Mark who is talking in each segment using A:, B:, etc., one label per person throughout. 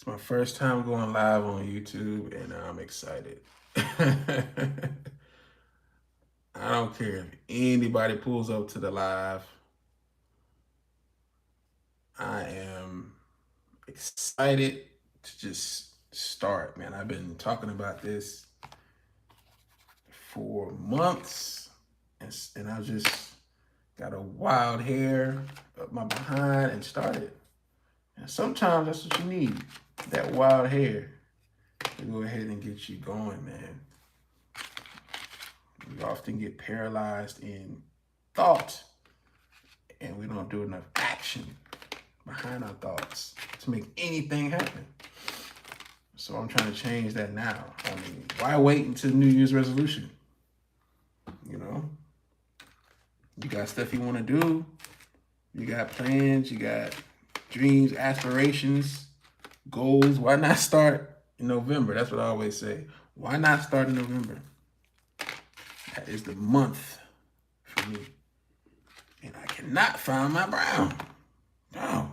A: It's my first time going live on YouTube, and I'm excited. I don't care if anybody pulls up to the live. I am excited to just start, man. I've been talking about this for months, and I just got a wild hair up my behind and started. And sometimes that's what you need, that wild hair to go ahead and get you going, man. We often get paralyzed in thought, and we don't do enough action behind our thoughts to make anything happen. So I'm trying to change that now. I mean, why wait until New Year's resolution? You know, you got stuff you want to do, you got plans, you got dreams, aspirations, goals. Why not start in November? That's what I always say. Why not start in November? That is the month for me. And I cannot find my brown. No.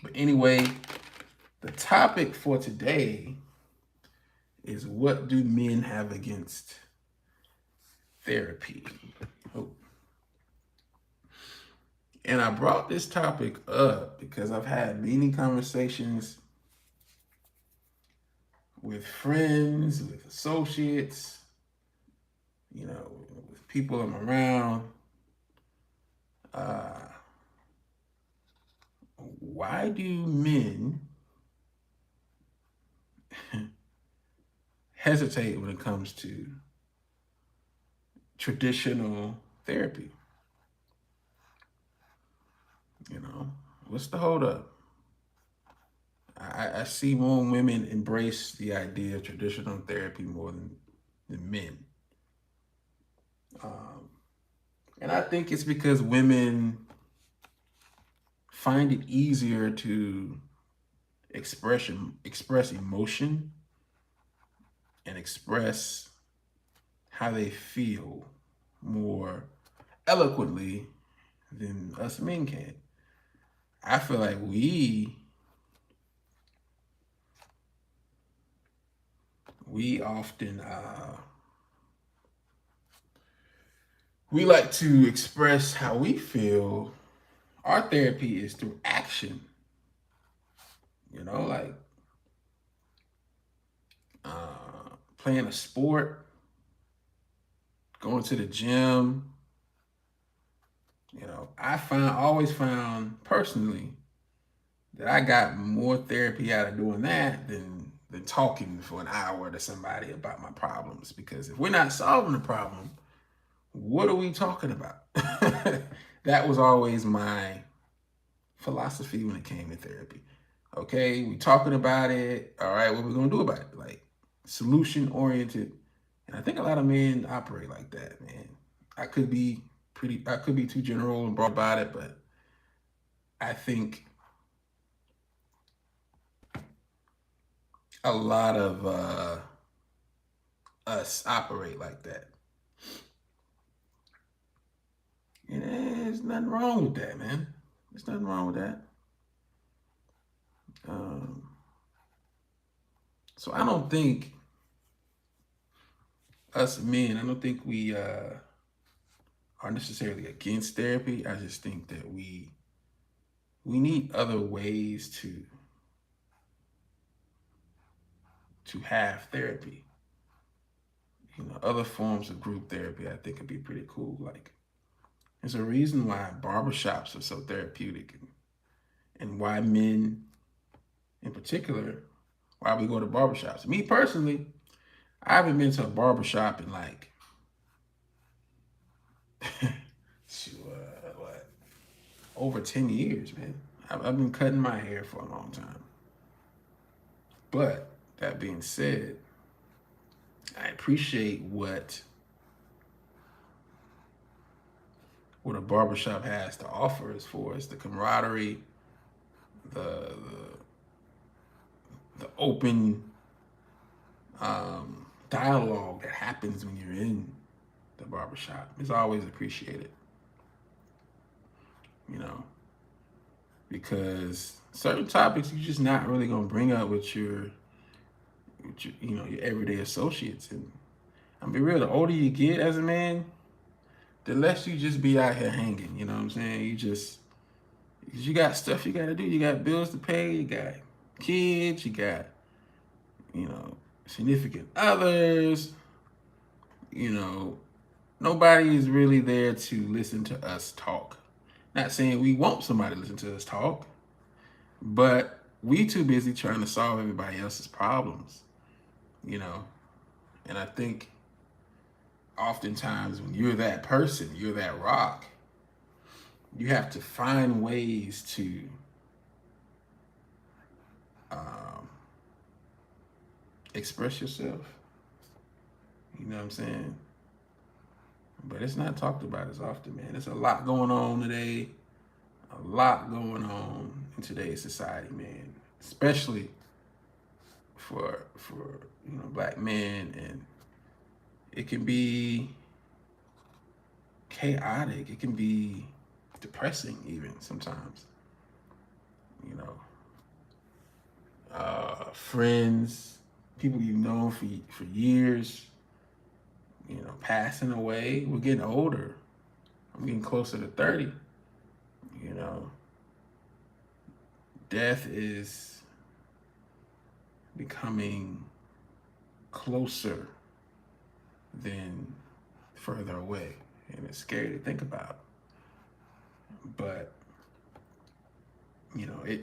A: But anyway, the topic for today is, what do men have against therapy? Oh. And I brought this topic up because I've had many conversations with friends, with associates, with people I'm around. Why do men hesitate when it comes to traditional therapy? What's the holdup? I see more women embrace the idea of traditional therapy more than men. And I think it's because women find it easier to express emotion and express how they feel more eloquently than us men can. I feel like we often we like to express how we feel. Our therapy is through action. Like playing a sport, going to the gym. I always found personally that I got more therapy out of doing that than talking for an hour to somebody about my problems. Because if we're not solving the problem, what are we talking about? That was always my philosophy when it came to therapy. Okay, we talking about it. All right, what are we gonna do about it? Like, solution oriented. And I think a lot of men operate like that, man. I could be too general and broad about it, but I think a lot of us operate like that. And there's nothing wrong with that, man. There's nothing wrong with that. So I don't think us men, I don't think we are necessarily against therapy. I just think that we need other ways to have therapy. Other forms of group therapy I think would be pretty cool. Like, there's a reason why barbershops are so therapeutic, and why men in particular, why we go to barbershops. Me personally, I haven't been to a barbershop in like over 10 years, man. I've been cutting my hair for a long time. But that being said, I appreciate what a barbershop has to offer as far as the camaraderie, the open dialogue that happens when you're in the barbershop. It's always appreciated. because certain topics you're just not really gonna bring up with your your everyday associates. And I'm be real, the older you get as a man, the less you just be out here hanging. You know what I'm saying? You got stuff you got to do. You got bills to pay. You got kids. You got significant others. Nobody is really there to listen to us talk. Not saying we want somebody to listen to us talk, but we too busy trying to solve everybody else's problems. And I think oftentimes when you're that person, you're that rock, you have to find ways to express yourself. You know what I'm saying? But it's not talked about as often, man. There's a lot going on today. A lot going on in today's society, man. Especially for black men, and it can be chaotic. It can be depressing even sometimes. Friends, people you've known for years, passing away. We're getting older. I'm getting closer to 30. Death is becoming closer than further away, and it's scary to think about. But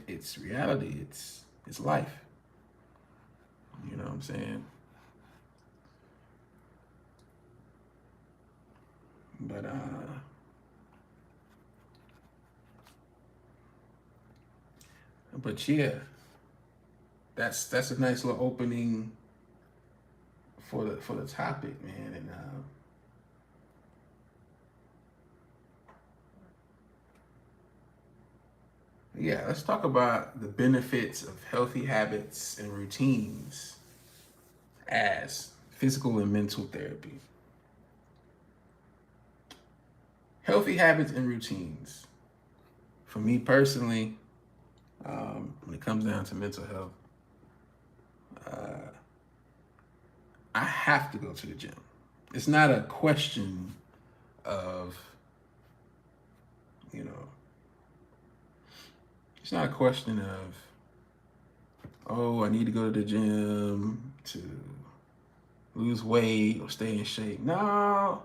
A: it's reality. It's life. You know what I'm saying? But yeah, that's a nice little opening for the topic, man. And yeah, let's talk about the benefits of healthy habits and routines as physical and mental therapy. Healthy habits and routines. For me personally, when it comes down to mental health, I have to go to the gym. It's not a question of, it's not a question of, oh, I need to go to the gym to lose weight or stay in shape. No,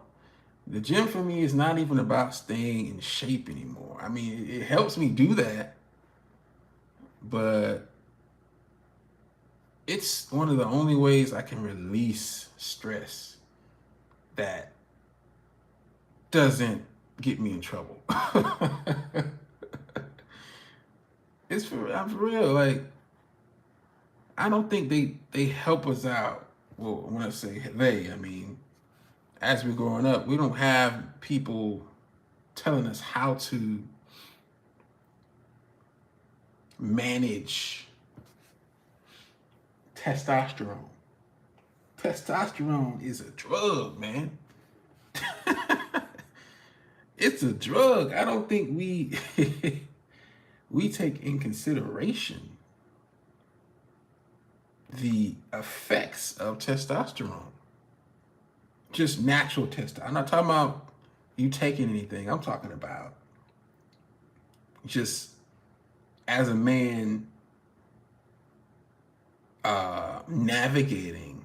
A: the gym for me is not even about staying in shape anymore. I mean, it helps me do that, but it's one of the only ways I can release stress that doesn't get me in trouble. I'm for real. Like, I don't think they help us out. Well, when I say they, I mean, as we're growing up, we don't have people telling us how to manage testosterone. Testosterone is a drug, man. It's a drug. I don't think we we take in consideration the effects of testosterone. Just natural testosterone. I'm not talking about you taking anything. I'm talking about just as a man navigating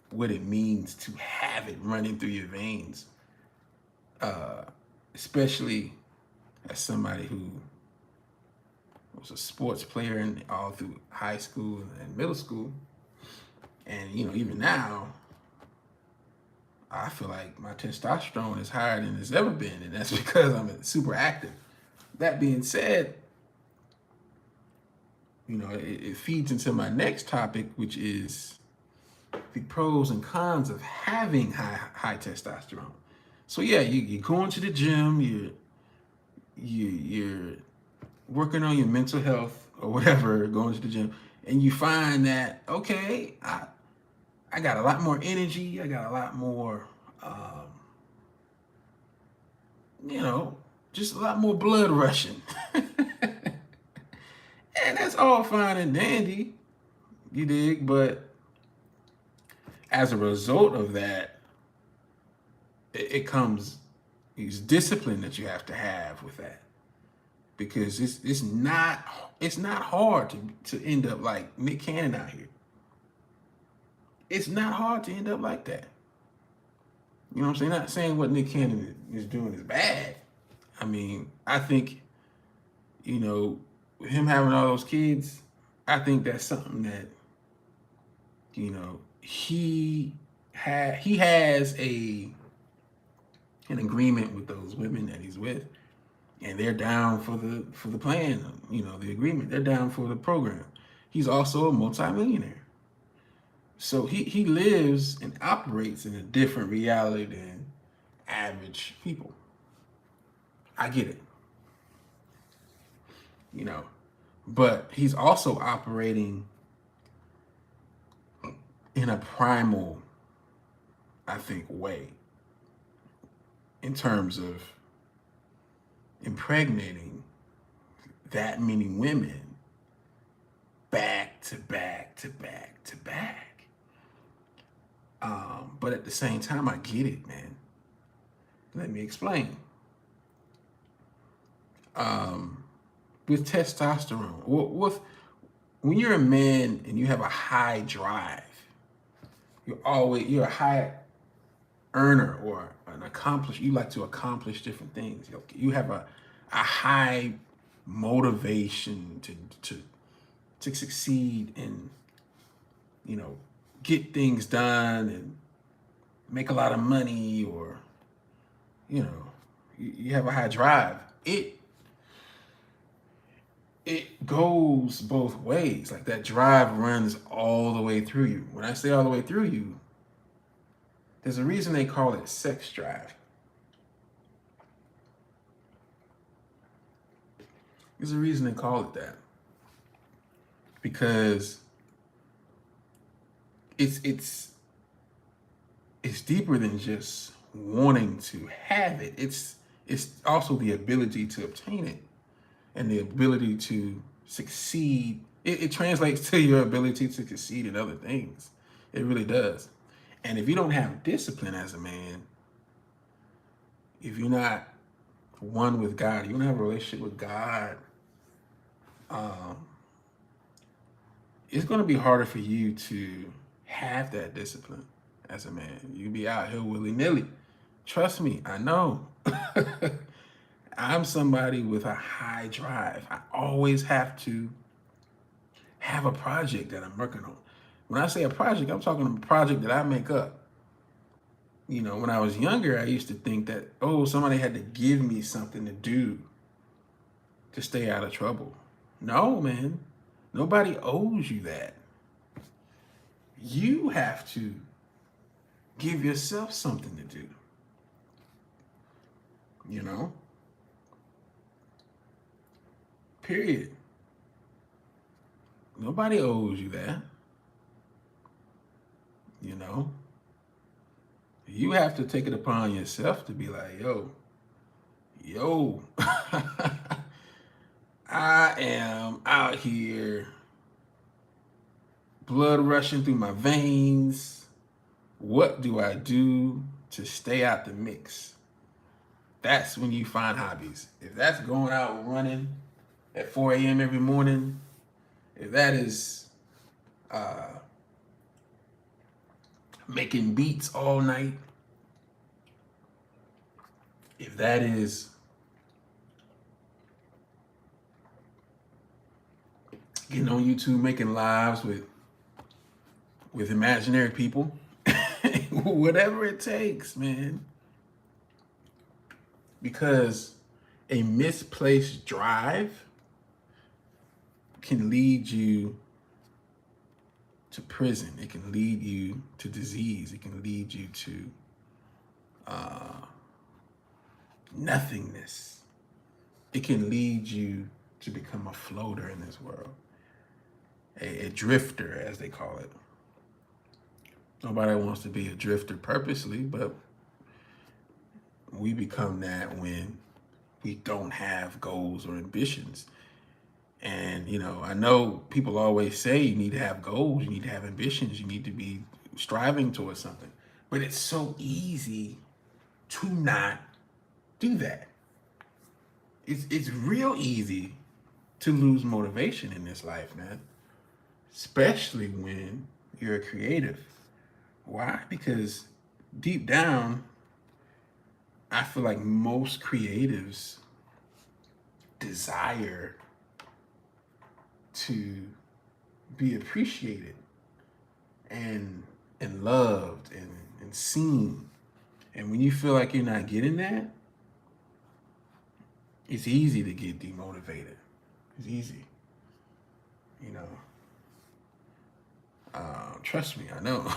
A: what it means to have it running through your veins, especially as somebody who was a sports player and all through high school and middle school. And even now, I feel like my testosterone is higher than it's ever been, and that's because I'm super active. That being said, it feeds into my next topic, which is the pros and cons of having high testosterone. So yeah, you're going to the gym, you're working on your mental health or whatever, going to the gym, and you find that, okay, I got a lot more energy, I got a lot more, just a lot more blood rushing. And that's all fine and dandy, you dig? But as a result of that, it comes these discipline that you have to have with that. Because it's not hard to end up like Nick Cannon out here. It's not hard to end up like that. You know what I'm saying? Not saying what Nick Cannon is doing is bad. I mean, I think, you know, him having all those kids, I think that's something that, you know, he has an agreement with those women that he's with, and they're down for the plan, you know, the agreement. They're down for the program. He's also a multimillionaire. So he lives and operates in a different reality than average people. I get it. You know, but he's also operating in a primal, I think, way in terms of impregnating that many women back to back to back to back. But at the same time, I get it, man. Let me explain. With testosterone, when you're a man and you have a high drive, you're a high earner or an accomplished. You like to accomplish different things. You have a high motivation to succeed and, you know, get things done and make a lot of money, or, you know, you have a high drive. It goes both ways. Like, that drive runs all the way through you. When I say all the way through you, there's a reason they call it sex drive. There's a reason they call it that. Because it's deeper than just wanting to have it. It's also the ability to obtain it and the ability to succeed. It translates to your ability to succeed in other things. It really does. And if you don't have discipline as a man, if you're not one with God, you don't have a relationship with God, it's going to be harder for you to have that discipline as a man. You be out here willy-nilly. Trust me, I know. I'm somebody with a high drive. I always have to have a project that I'm working on. When I say a project, I'm talking a project that I make up. You know, when I was younger, I used to think that, oh, somebody had to give me something to do to stay out of trouble. No, man. Nobody owes you that. You have to give yourself something to do. You know? Period. Nobody owes you that. You know? You have to take it upon yourself to be like, yo, I am out here, blood rushing through my veins. What do I do to stay out the mix? That's when you find hobbies. If that's going out running at 4 a.m. every morning, if that is making beats all night, if that is getting on YouTube making lives with imaginary people, whatever it takes, man. Because a misplaced drive can lead you to prison. It can lead you to disease. It can lead you to nothingness. It can lead you to become a floater in this world, a drifter, as they call it. Nobody wants to be a drifter purposely, but we become that when we don't have goals or ambitions. And, I know people always say you need to have goals, you need to have ambitions, you need to be striving towards something. But it's so easy to not do that. It's real easy to lose motivation in this life, man. Especially when you're a creative. Why? Because deep down, I feel like most creatives desire to be appreciated and loved and seen. And when you feel like you're not getting that, it's easy to get demotivated. It's easy. You know. Trust me, I know.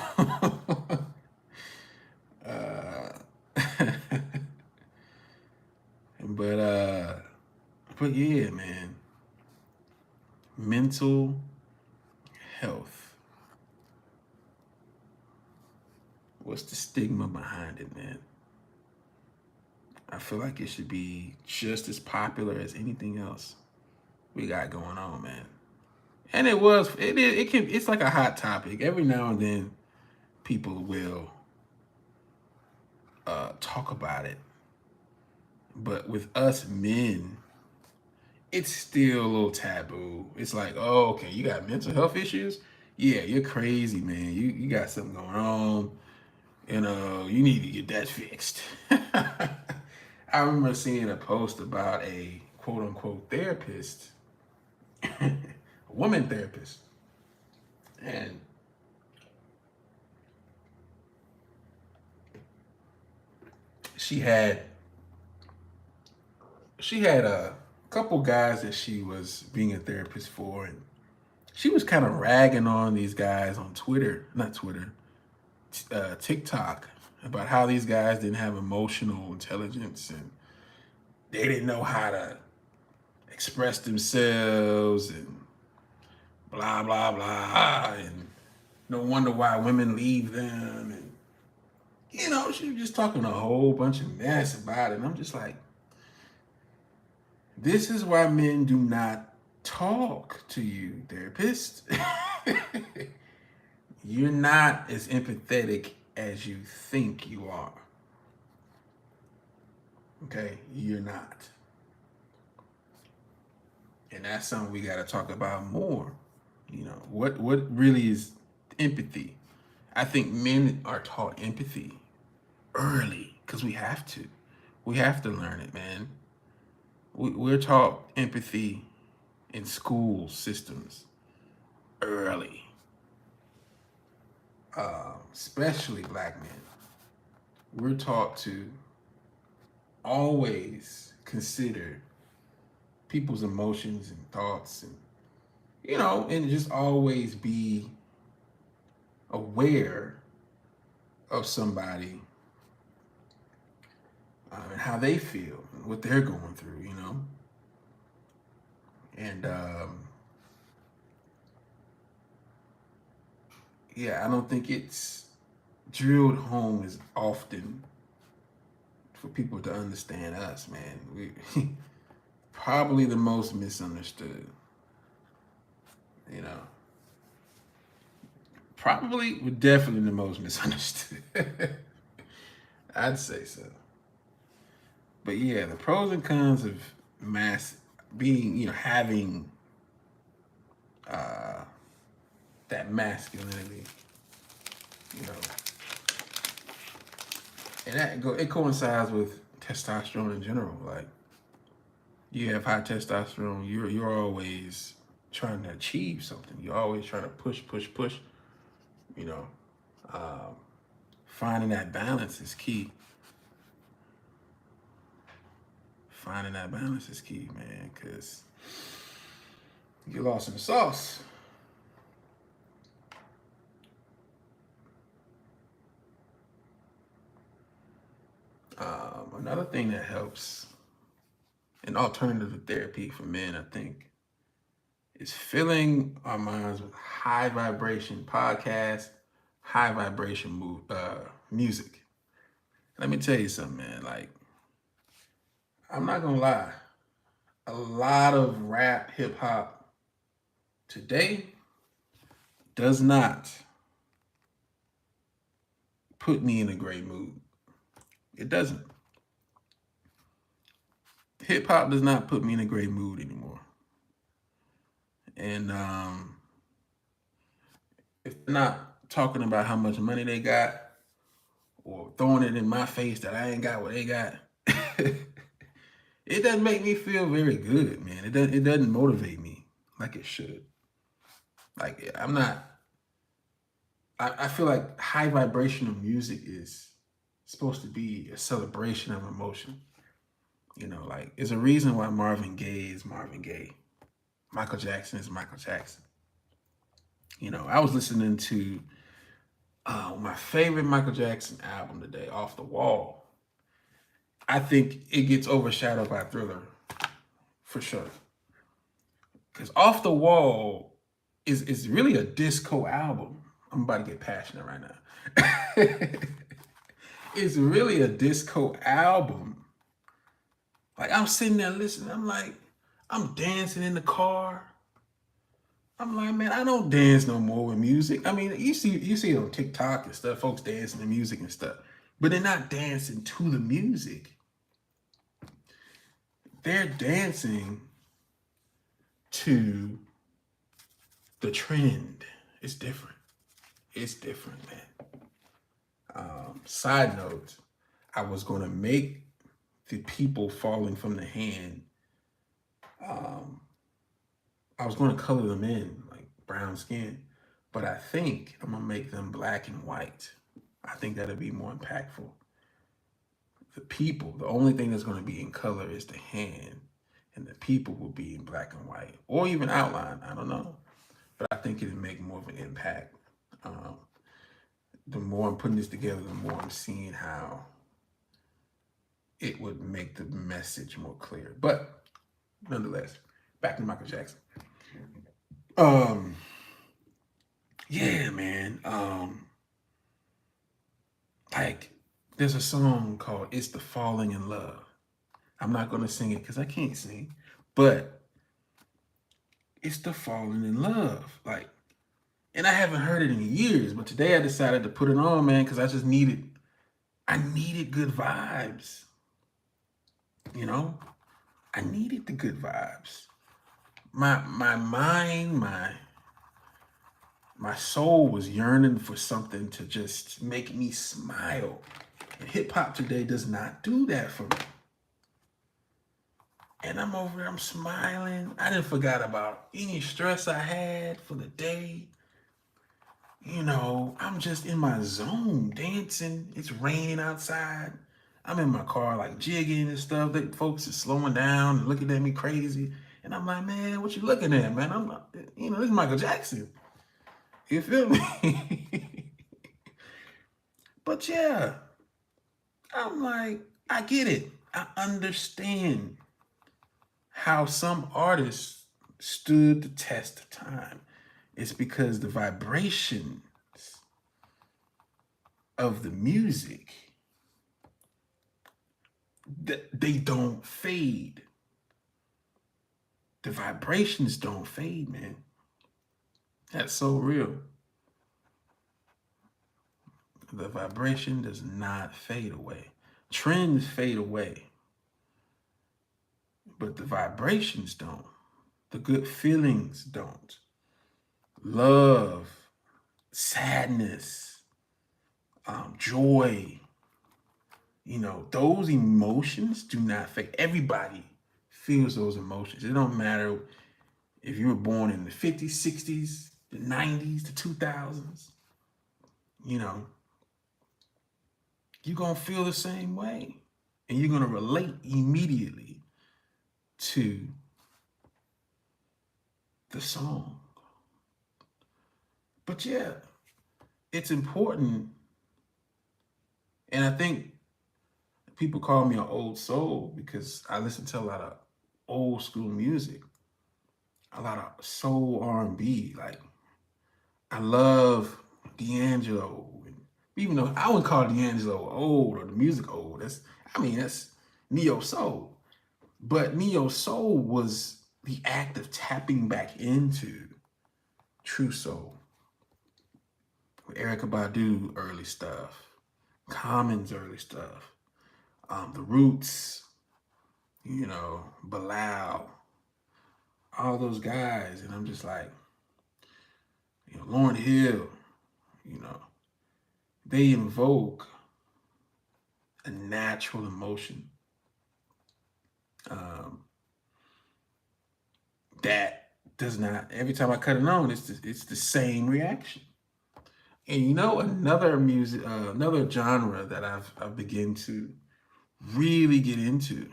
A: but uh but yeah, man. Mental health. What's the stigma behind it, man? I feel like it should be just as popular as anything else we got going on, man. And it's like a hot topic. Every now and then people will talk about it. But with us men, it's still a little taboo. It's like, oh, okay, you got mental health issues? Yeah, you're crazy, man. You got something going on. You need to get that fixed. I remember seeing a post about a quote unquote therapist, a woman therapist. And she had a couple guys that she was being a therapist for, and she was kind of ragging on these guys on Twitter, not Twitter, TikTok, about how these guys didn't have emotional intelligence and they didn't know how to express themselves and blah blah blah, and no wonder why women leave them. And she was just talking a whole bunch of mess about it, and I'm just like, this is why men do not talk to you, therapist. You're not as empathetic as you think you are. Okay? You're not. And that's something we got to talk about more. What really is empathy? I think men are taught empathy early because we have to. We have to learn it, man. We're taught empathy in school systems early, especially black men. We're taught to always consider people's emotions and thoughts, and just always be aware of somebody and how they feel and what they're going through. And yeah, I don't think it's drilled home as often for people to understand us, man. We probably the most misunderstood. You know, probably, we're definitely the most misunderstood. I'd say so. But yeah, the pros and cons of having uh, that masculinity, you know, and it coincides with testosterone in general. Like, you have high testosterone, you're always trying to achieve something. You're always trying to push, push, push. You know, um, finding that balance is key. Finding that balance is key, man, because you get lost in the sauce. Another thing that helps, an alternative to therapy for men, I think, is filling our minds with high vibration podcasts, high vibration music. Let me tell you something, man. Like, I'm not gonna lie. a lot of rap, hip hop today does not put me in a great mood. It doesn't. Hip hop does not put me in a great mood anymore. And if they're not talking about how much money they got or throwing it in my face that I ain't got what they got, it doesn't make me feel very good, man. It doesn't motivate me like it should. Like I'm not. I feel like high vibrational music is supposed to be a celebration of emotion. You know, like there's a reason why Marvin Gaye is Marvin Gaye. Michael Jackson is Michael Jackson. You know, I was listening to my favorite Michael Jackson album today, Off the Wall. I think it gets overshadowed by Thriller for sure. Because Off the Wall is really a disco album. I'm about to get passionate right now. It's really a disco album. Like I'm sitting there listening. I'm like, I'm dancing in the car. I'm like, man, I don't dance no more with music. I mean, you see it on TikTok and stuff, folks dancing to music and stuff, but they're not dancing to the music. They're dancing to the trend. It's different. It's different, man. Side note, I was going to make the people falling from the hand. I was going to color them in like brown skin, but I think I'm going to make them black and white. I think that'll be more impactful. The people, the only thing that's going to be in color is the hand, and the people will be in black and white or even outline. I don't know, but I think it'll make more of an impact. Um, the more I'm putting this together, the more I'm seeing how it would make the message more clear. But nonetheless, back to Michael Jackson. Um, yeah, man. Like there's a song called "It's the Falling in Love." I'm not gonna sing it because I can't sing, but it's the falling in love. Like, and I haven't heard it in years, but today I decided to put it on, man, because I needed good vibes. You know, I needed the good vibes. My mind, my soul was yearning for something to just make me smile. And hip hop today does not do that for me. And I'm over there, I'm smiling. I didn't forget about any stress I had for the day. You know, I'm just in my zone dancing. It's raining outside. I'm in my car like jigging and stuff. That folks are slowing down and looking at me crazy. And I'm like, man, what you looking at, man? I'm not, this is Michael Jackson. You feel me? But yeah, I'm like, I get it. I understand how some artists stood the test of time. It's because the vibrations of the music, they don't fade. The vibrations don't fade, man. That's so real. The vibration does not fade away. Trends fade away, but the vibrations don't. The good feelings don't. Love, sadness, joy, those emotions do not fade. Everybody feels those emotions. It don't matter if you were born in the 50s, 60s, the 90s, the 2000s, you're going to feel the same way. And you're going to relate immediately to the song. But yeah, it's important. And I think people call me an old soul because I listen to a lot of old school music, a lot of soul R&B. Like I love D'Angelo, and even though I wouldn't call D'Angelo old or the music old. That's neo soul. But neo soul was the act of tapping back into true soul. With Erykah Badu early stuff, Common's early stuff, the Roots, Bilal, all those guys, and I'm just like, Lauryn Hill, you know, they invoke a natural emotion um, that does not. Every time I cut it on, it's the same reaction. And another genre that I've begun to really get into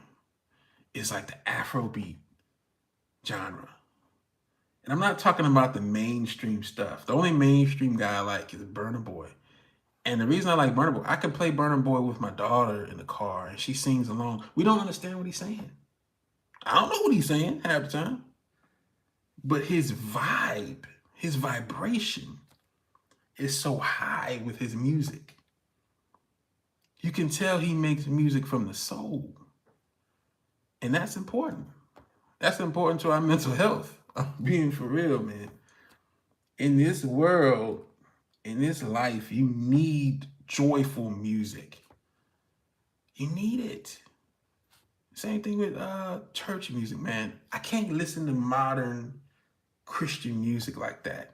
A: is like the Afrobeat genre. And I'm not talking about the mainstream stuff. The only mainstream guy I like is Burna Boy. And the reason I like Burna Boy, I can play Burna Boy with my daughter in the car and she sings along. We don't understand what he's saying. I don't know what he's saying half the time. But his vibe, his vibration is so high with his music. You can tell he makes music from the soul. And that's important. That's important to our mental health. I'm being for real, man. In this world, in this life, you need joyful music. You need it. Same thing with church music, man. I can't listen to modern Christian music like that.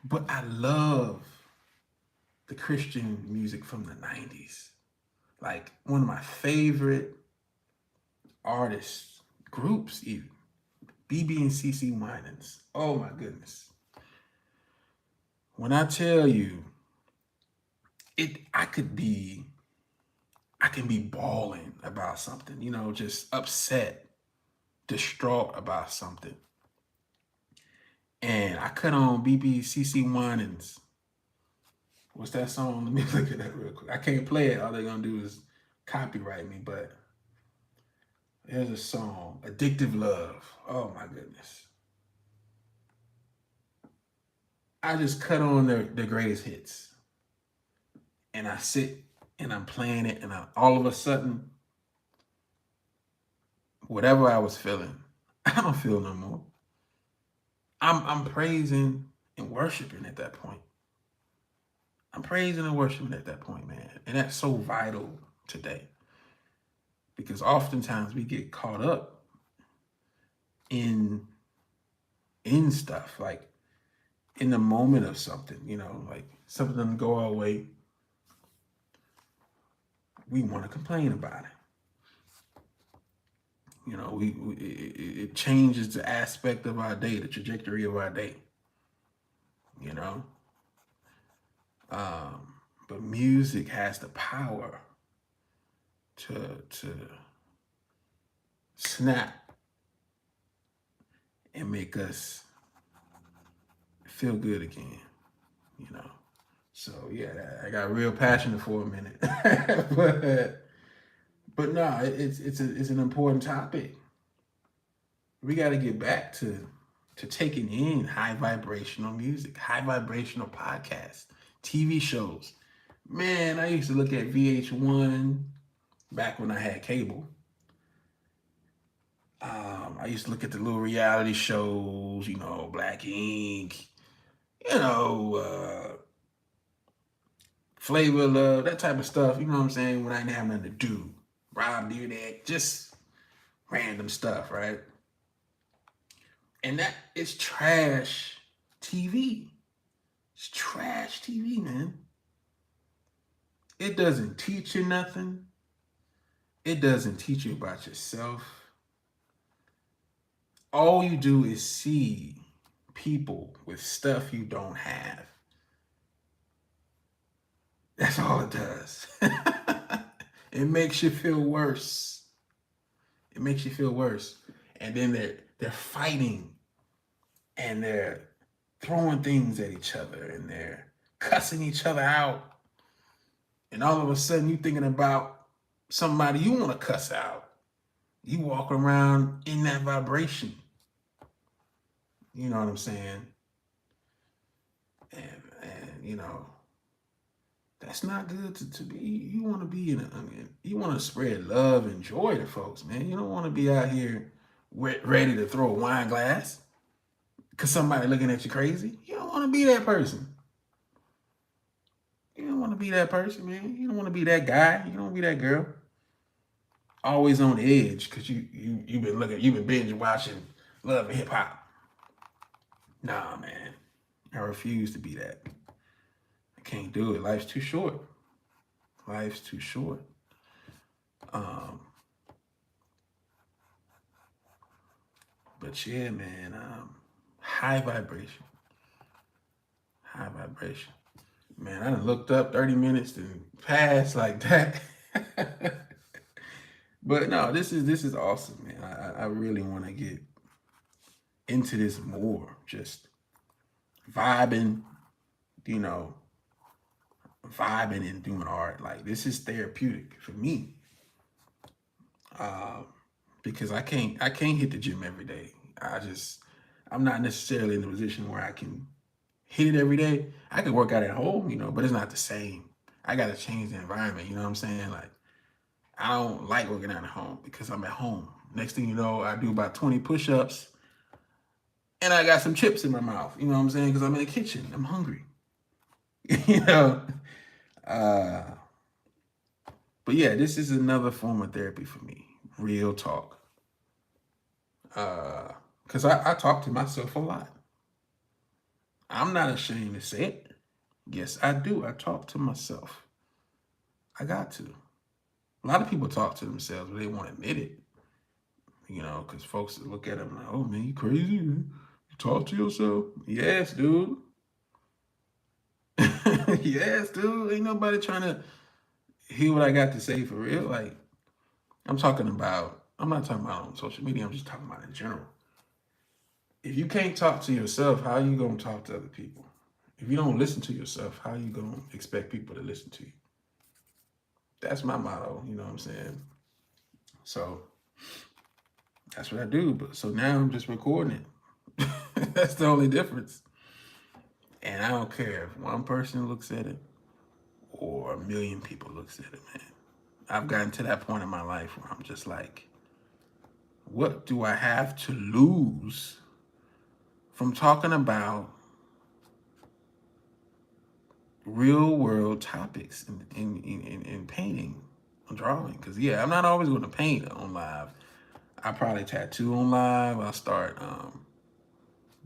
A: But I love the Christian music from the 90s. Like one of my favorite artists, groups even, BB and CC Winans. Oh my goodness. When I tell you, I can be bawling about something, just upset, distraught about something. And I cut on BB CC Winans. What's that song? Let me look at that real quick. I can't play it. All they're gonna do is copyright me, but there's a song, Addictive Love. Oh my goodness. I just cut on the greatest hits. And I sit and I'm playing it, and all of a sudden, whatever I was feeling, I don't feel no more. I'm praising and worshiping at that point. I'm praising and worshiping at that point, man. And that's so vital today. Because oftentimes we get caught up in stuff, like in the moment of something, like something doesn't go our way. We want to complain about it. It changes the aspect of our day, the trajectory of our day. But music has the power to snap and make us feel good again. So yeah, I got real passionate for a minute, but no, it's an important topic. We got to get back to taking in high vibrational music, high vibrational podcasts, TV shows. Man, I used to look at VH1 back when I had cable. I used to look at the little reality shows, Black Ink, Flavor of Love, that type of stuff. You know what I'm saying? When I didn't have nothing to do. Rob Dyrdek, just random stuff, right? And that is trash TV. It's trash TV, man. It doesn't teach you nothing. It doesn't teach you about yourself. All you do is see people with stuff you don't have. That's all it does. It makes you feel worse. It makes you feel worse. And then they're fighting and they're throwing things at each other and they're cussing each other out. And all of a sudden you're thinking about somebody you want to cuss out. You walk around in that vibration. You know what I'm saying? And That's not good to be. You want to be you want to spread love and joy to folks, man. You don't want to be out here ready to throw a wine glass because somebody looking at you crazy. You don't want to be that person. You don't want to be that person, man. You don't want to be that guy. You don't want to be that girl. Always on the edge because you've been binge watching Love and Hip Hop. Nah, man. I refuse to be that. I can't do it. Life's too short. Life's too short. But yeah, man. High vibration. High vibration. Man, I done looked up 30 minutes and passed like that. But no, this is awesome, man. I really want to get into this more. Just vibing, you know, vibing and doing art. Like this is therapeutic for me. Because I can't hit the gym every day. I'm not necessarily in the position where I can hit it every day. I can work out at home, but it's not the same. I gotta change the environment, you know what I'm saying? Like I don't like working out at home because I'm at home. Next thing you know, I do about 20 push-ups and I got some chips in my mouth, you know what I'm saying? Because I'm in the kitchen, I'm hungry. you know. But yeah, this is another form of therapy for me. Real talk. Because I talk to myself a lot. I'm not ashamed to say it. Yes, I do. I talk to myself. I got to. A lot of people talk to themselves, but they won't admit it. Because folks look at them like, oh, man, you crazy? You talk to yourself? Yes, dude. Yes, dude. Ain't nobody trying to hear what I got to say for real. Like, I'm not talking about on social media. I'm just talking about in general. If you can't talk to yourself, how are you going to talk to other people? If you don't listen to yourself, how are you going to expect people to listen to you? That's my motto, you know what I'm saying? So that's what I do. But so now I'm just recording it. That's the only difference. And I don't care if one person looks at it or a million people looks at it, man. I've gotten to that point in my life where I'm just like, what do I have to lose from talking about real world topics in painting and drawing? Because yeah, I'm not always going to paint on live. I probably tattoo on live. I'll start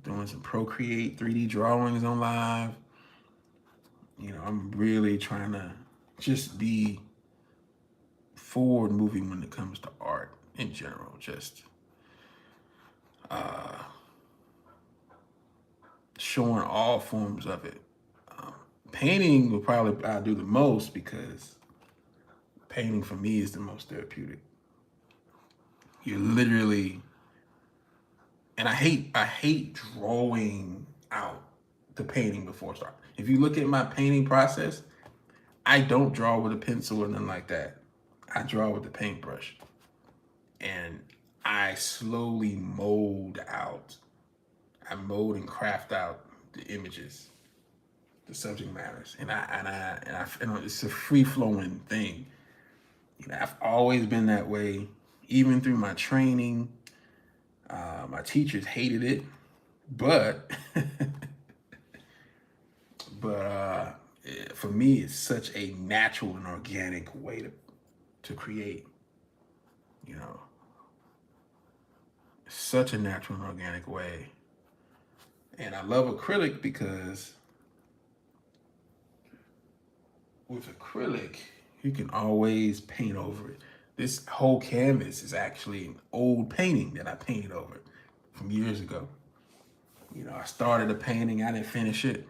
A: doing some Procreate 3D drawings on live. I'm really trying to just be forward moving when it comes to art in general. Just showing all forms of it. Painting will probably I do the most because painting for me is the most therapeutic. You're literally, and I hate drawing out the painting before start. If you look at my painting process, I don't draw with a pencil or nothing like that. I draw with the paintbrush. And I slowly mold and craft out the images, the subject matters. And it's a free flowing thing. I've always been that way, even through my training. My teachers hated it, but for me, it's such a natural and organic way to create. Such a natural and organic way. And I love acrylic because with acrylic, you can always paint over it. This whole canvas is actually an old painting that I painted over from years ago. I started a painting, I didn't finish it.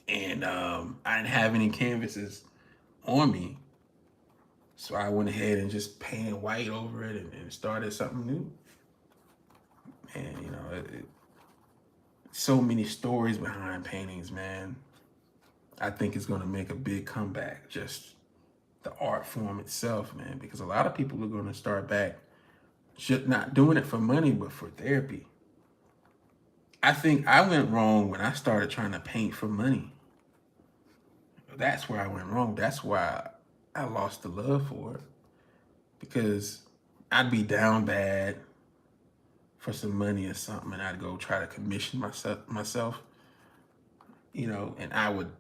A: And I didn't have any canvases on me. So I went ahead and just painted white over it and started something new. And, so many stories behind paintings, man. I think it's going to make a big comeback, just the art form itself, man, because a lot of people are going to start back just not doing it for money, but for therapy. I think I went wrong when I started trying to paint for money. That's where I went wrong. That's why I lost the love for it, because I'd be down bad for some money or something, and I'd go try to commission myself, and I would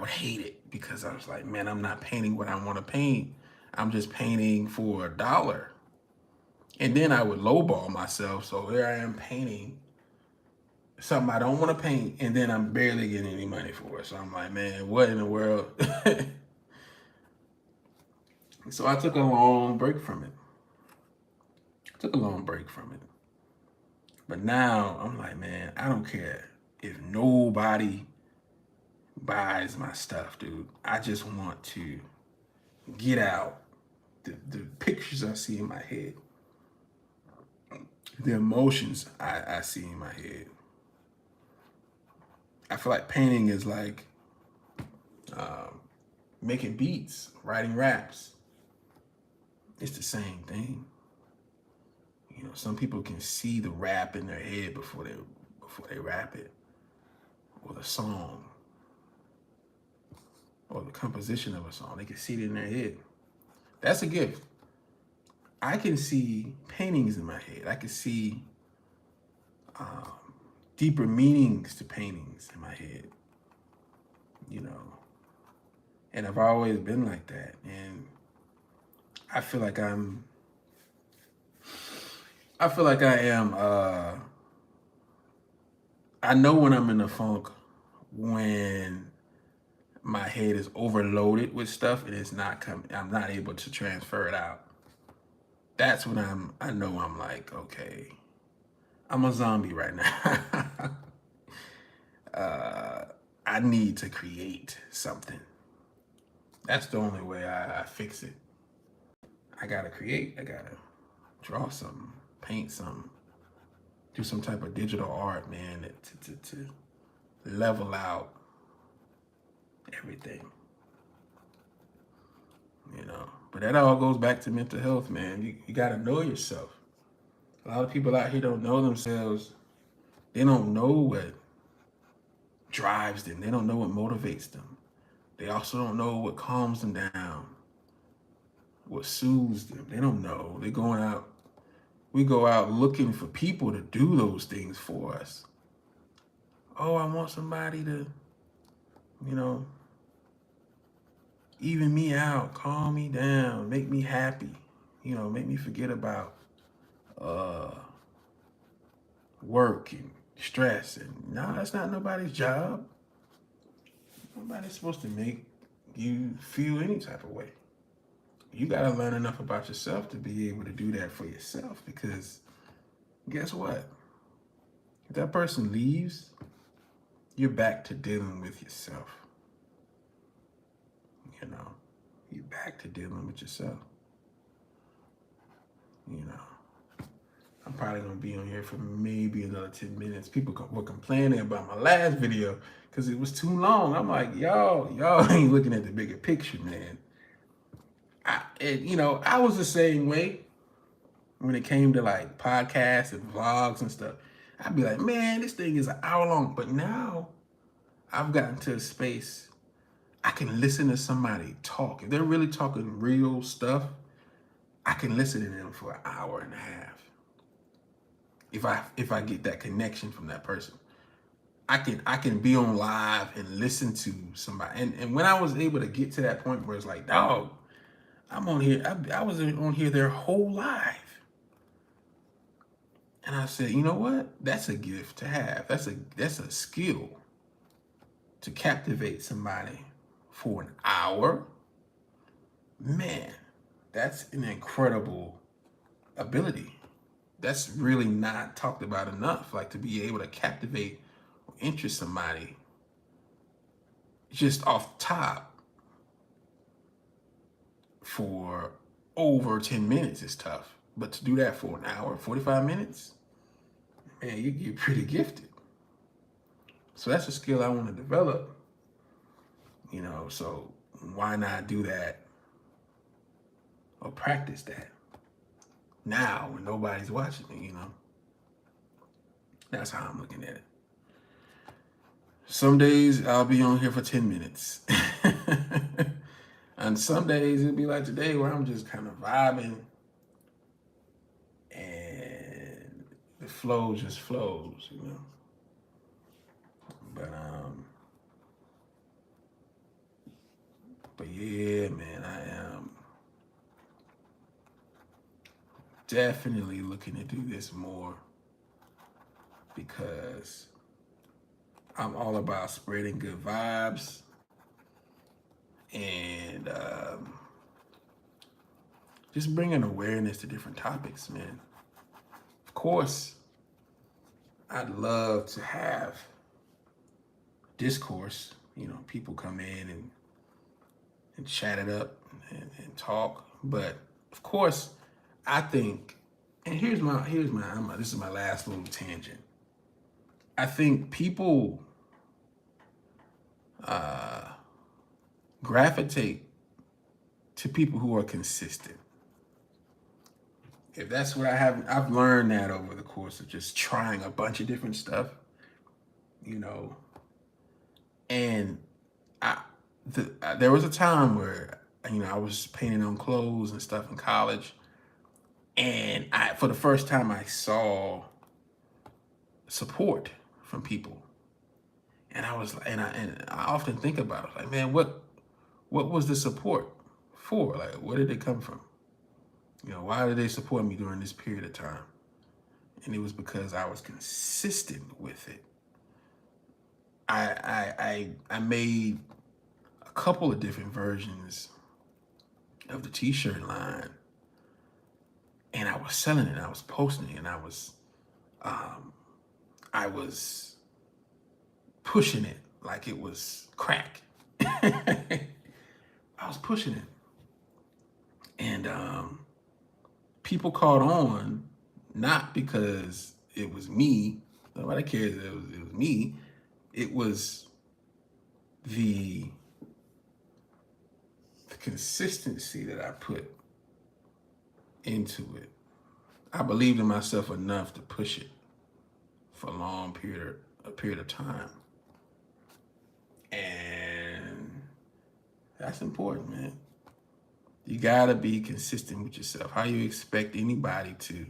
A: hate it, because I was like, man, I'm not painting what I want to paint. I'm just painting for $1. And then I would lowball myself. So here I am painting something I don't want to paint, and then I'm barely getting any money for it. So I'm like, man, what in the world? So I took a long break from it. But now I'm like, man, I don't care if nobody buys my stuff, dude. I just want to get out the pictures I see in my head, the emotions I see in my head. I feel like painting is like making beats, writing raps. It's the same thing. Some people can see the rap in their head before they rap it, or the song, or the composition of a song. They can see it in their head. That's a gift. I can see paintings in my head. I can see deeper meanings to paintings in my head. And I've always been like that. And I feel like I am I know when I'm in a funk, when my head is overloaded with stuff and I'm not able to transfer it out. That's when I know I'm like, okay, I'm a zombie right now. I need to create something. That's the only way I fix it. I gotta create. I gotta draw something, paint something, do some type of digital art, man, to level out everything. But that all goes back to mental health, man. You gotta know yourself. A lot of people out here don't know themselves. They don't know what drives them. They don't know what motivates them. They also don't know what calms them down, what soothes them. They don't know. We go out looking for people to do those things for us. Oh, I want somebody to, even me out, calm me down, make me happy, make me forget about work and stress. And no, that's not nobody's job. Nobody's supposed to make you feel any type of way. You got to learn enough about yourself to be able to do that for yourself, because guess what? If that person leaves, you're back to dealing with yourself. You're back to dealing with yourself. I'm probably going to be on here for maybe another 10 minutes. People were complaining about my last video because it was too long. I'm like, y'all ain't looking at the bigger picture, man. I was the same way when it came to like podcasts and vlogs and stuff. I'd be like, man, this thing is an hour long. But now I've gotten to a space I can listen to somebody talk. If they're really talking real stuff, I can listen to them for an hour and a half. If I get that connection from that person, I can be on live and listen to somebody. And when I was able to get to that point where it's like, dog, I'm on here. I was on here their whole life. And I said, you know what? That's a gift to have. That's a skill to captivate somebody for an hour. Man, that's an incredible ability. That's really not talked about enough. Like, to be able to captivate or interest somebody just off top for over 10 minutes is tough. But to do that for an hour, 45 minutes, man, you're pretty gifted. So that's a skill I want to develop. So why not do that or practice that now when nobody's watching me, That's how I'm looking at it. Some days I'll be on here for 10 minutes. And some days it'll be like today where I'm just kind of vibing and the flow just flows, you know. But but yeah, man, I am definitely looking to do this more because I'm all about spreading good vibes and just bringing awareness to different topics, man. Of course, I'd love to have discourse, you know, people come in and chat it up and talk. But of course, I think, and this is my last little tangent. I think people gravitate to people who are consistent. If that's what I've learned that over the course of just trying a bunch of different stuff, you know. And there was a time where, you know, I was painting on clothes and stuff in college, and for the first time I saw support from people, and I often think about it, like, man, what was the support for? Like, where did it come from? You know, why did they support me during this period of time? And it was because I was consistent with it. I made a couple of different versions of the t-shirt line, and I was selling it, I was posting it, and I was pushing it like it was crack. I was pushing it. And people caught on, not because it was me. Nobody cares that it was me. It was the consistency that I put into it. I believed in myself enough to push it for a period of time. And that's important, man. You gotta be consistent with yourself. How you expect anybody to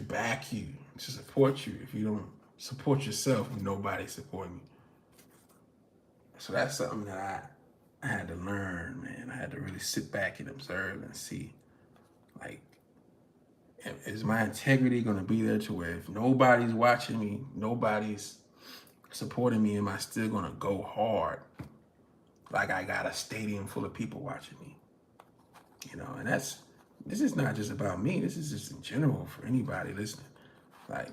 A: back you, to support you, if you don't support yourself, nobody's supporting you. So that's something that I had to learn, man. I had to really sit back and observe and see, like, is my integrity gonna be there to where if nobody's watching me, nobody's supporting me, am I still gonna go hard like I got a stadium full of people watching me? You know, and this is not just about me, this is just in general for anybody listening. Like,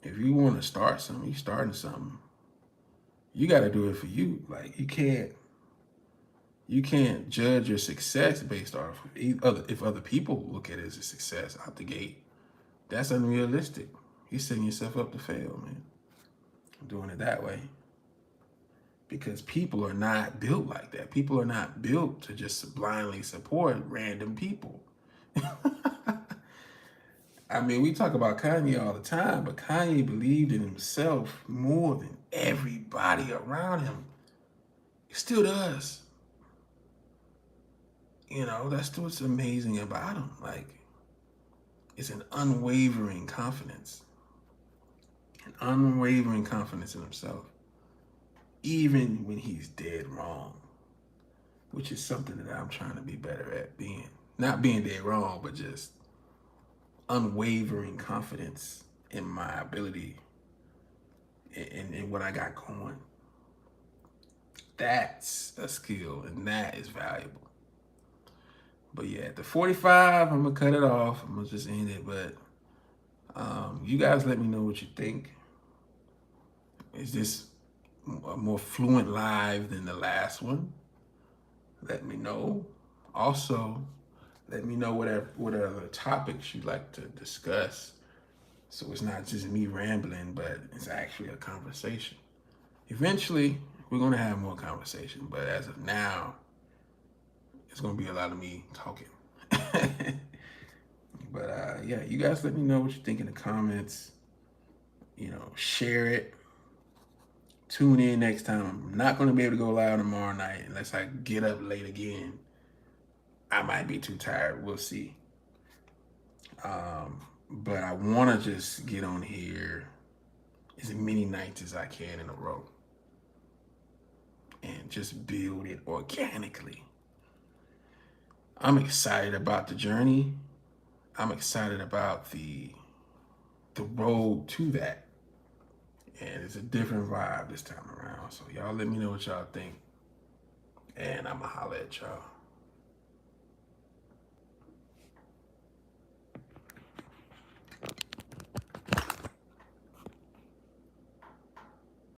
A: if you want to start something, you're starting something, you got to do it for you. Like, you can't judge your success based off if other people look at it as a success out the gate. That's unrealistic. You're setting yourself up to fail, man. Doing it that way. Because people are not built like that. People are not built to just blindly support random people. I mean, we talk about Kanye all the time, but Kanye believed in himself more than everybody around him. He still does. You know, that's what's amazing about him. Like, it's an unwavering confidence. An unwavering confidence in himself. Even when he's dead wrong. Which is something that I'm trying to be better at being. Not being dead wrong, but just unwavering confidence in my ability in what I got going. That's a skill, and that is valuable. But yeah, at the 45, I'm gonna cut it off. I'm gonna just end it. But you guys let me know what you think. Is this a more fluent live than the last one? Let me know. Also, let me know what other topics you'd like to discuss. So it's not just me rambling, but it's actually a conversation. Eventually, we're gonna have more conversation, but as of now, it's gonna be a lot of me talking. But yeah, you guys let me know what you think in the comments. share it. Tune in next time. I'm not going to be able to go live tomorrow night unless I get up late again. I might be too tired. We'll see. But I want to just get on here as many nights as I can in a row and just build it organically. I'm excited about the journey. I'm excited about the road to that. And it's a different vibe this time around. So y'all let me know what y'all think. And I'ma holler at y'all.